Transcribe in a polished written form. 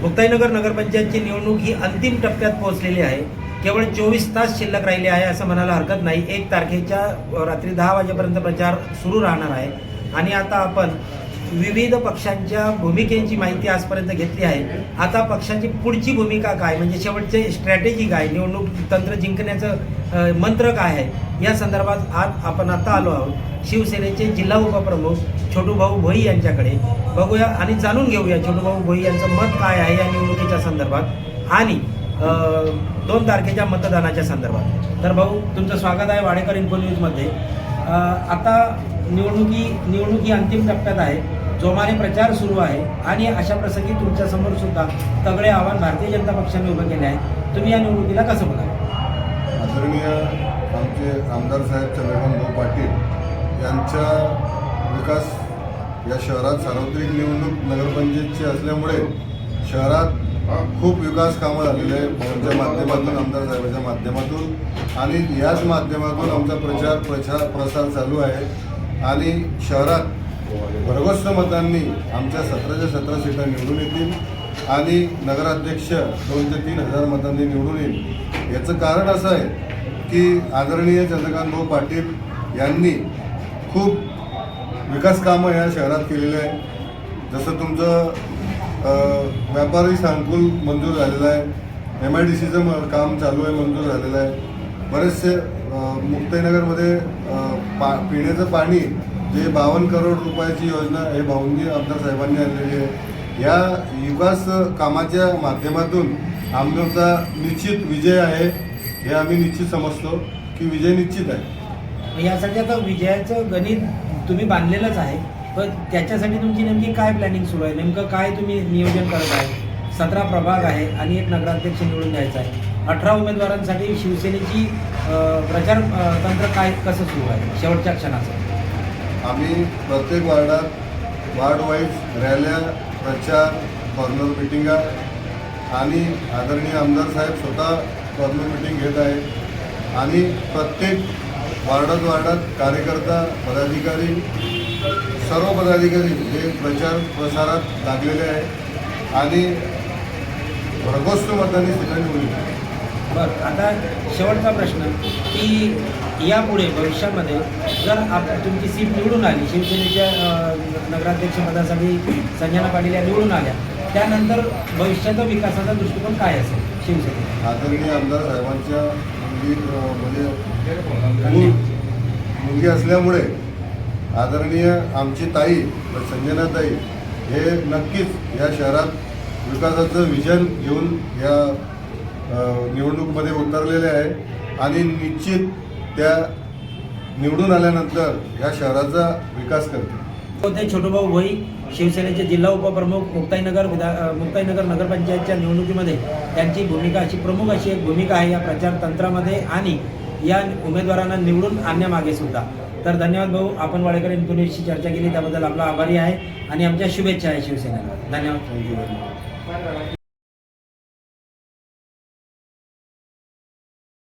मुक्ताईनगर नगरपंचायतची निवडणूक ही अंतिम टप्प्यात पोहोचलेली आहे. केवळ 24 तास शिल्लक राहिले आहे असं म्हणायला हरकत नाही. 1 तारखेच्या रात्री 10 वाजेपर्यंत प्रचार सुरू राहणार आहे. आणि आता आपण विविध पक्षांच्या भूमिकेची माहिती आजपर्यंत घेतली आहे. आता पक्षाची पुढची भूमिका काय, म्हणजे शेवटचे स्ट्रॅटेजी काय, निवडणूक तंत्र जिंकण्याचं मंत्र काय आहे, या संदर्भात आज आपण आता आलो आहोत शिवसेनेचे जिल्हा उपप्रमुख छोटूभाऊ भोई यांच्याकडे. बघूया आणि जाणून घेऊया छोटूभाऊ भोई यांचं मत काय आहे या निवडणुकीच्या संदर्भात आणि 2 तारखेच्या मतदानाच्या संदर्भात. तर भाऊ, तुमचं स्वागत आहे वाडेकर इन्फो न्यूजमध्ये. आता निवडणूक ही अंतिम टप्प्यात आहे. जोमाने प्रचार सुरू आहे आणि अशा प्रसंगी तुमच्यासमोर सुद्धा तगडे आव्हान भारतीय जनता पक्षाने उभं केले आहे. तुम्ही या निवडणुकीला कसं बघाल? आदरणीय आमचे आमदार साहेब चंद्रकांत भाऊ पाटील यांचा विकास या शहरात सार्वत्रिक निवडणूक नगरपंचायतची असल्यामुळे शहरात खूप विकास कामं झालेले आहे. त्यांच्या माध्यमातून, आमदार साहेबांच्या माध्यमातून आणि याच माध्यमातून आमचा प्रसार चालू आहे. आणि शहरात भरघोस मतांनी आमच्या 17च्या 17 सीटा निवडून येतील आणि नगराध्यक्ष 2 ते 3 हजार मतांनी निवडून येईल. याचं कारण असं आहे की आदरणीय चंद्रकांत भाऊ पाटील यांनी खूप विकास कामं या शहरात केलेले आहे. जसं तुमचं व्यापारी संकुल मंजूर झालेलं आहे, MIDCचं काम चालू आहे, मंजूर झालेलं आहे. बरेचसे मुक्ताईनगरमध्ये पिण्याचं पाणी जे 52 करोड रुपयाची योजना हे भाऊंनी आमदार साहेबांनी आणलेली आहे. या विकास कामाच्या माध्यमातून आमचा निश्चित विजय आहे हे आम्ही निश्चित समजतो की विजय निश्चित आहे. यासाठी आता विजयाचं गणित तुम्ही बांधलेलंच आहे, पण त्याच्यासाठी तुमची नेमकी काय प्लॅनिंग सुरू आहे? नेमकं काय तुम्ही नियोजन करत आहे? 17 प्रभाग आहे आणि 1 नगराध्यक्ष निवडून द्यायचा आहे. 18 उमेदवारांसाठी शिवसेनेची प्रचार तंत्र काय कसं सुरू आहे शेवटच्या क्षणाचं? आम्ही प्रत्येक वार्डात वार्ड वाईज रॅल्या, प्रचार, कॉर्नर मिटिंगा आणि आदरणीय आमदार साहेब स्वतः कॉर्नर मिटिंग घेत आहेत. आणि प्रत्येक वार्डात कार्यकर्ता, पदाधिकारी, सर्व पदाधिकारी हे प्रसारात लागलेले आहेत आणि भरघोस मतांनी सीटा निवडली. बरं, आता शेवटचा प्रश्न की यापुढे भविष्यामध्ये जर तुमची सीट निवडून आली, शिवसेनेच्या नगराध्यक्षपदासाठी संजना पाटील या निवडून आल्या, त्यानंतर भविष्याचा विकासाचा दृष्टिकोन काय असेल शिवसेने? आदरणीय आमदार साहेबांच्या म्हणजे मुलगी असल्यामुळे आदरणीय आमची ताई संजनाताई हे नक्कीच या शहरात विकासाचं विजन घेऊन या निवडणुकीमध्ये उतरलेले आहे आणि निश्चित त्या निवडून आल्यानंतर या शहराचा विकास करते. ते छोटूभाऊ भोई, शिवसेनेचे जिल्हा उपप्रमुख, मुक्ताईनगर नगरपंचायतच्या निवडणुकीमध्ये त्यांची भूमिका प्रमुख अशी एक भूमिका आहे या प्रचार तंत्रामध्ये आणि या उमेदवारांना निवडून आणण्यामागे सुद्धा. तर धन्यवाद भाऊ, आपण वाडेकर इन्फो न्यूजशी चर्चा केली त्याबद्दल आपला आभारी आहे आणि आमच्या शुभेच्छा आहे शिवसेनेला. धन्यवाद.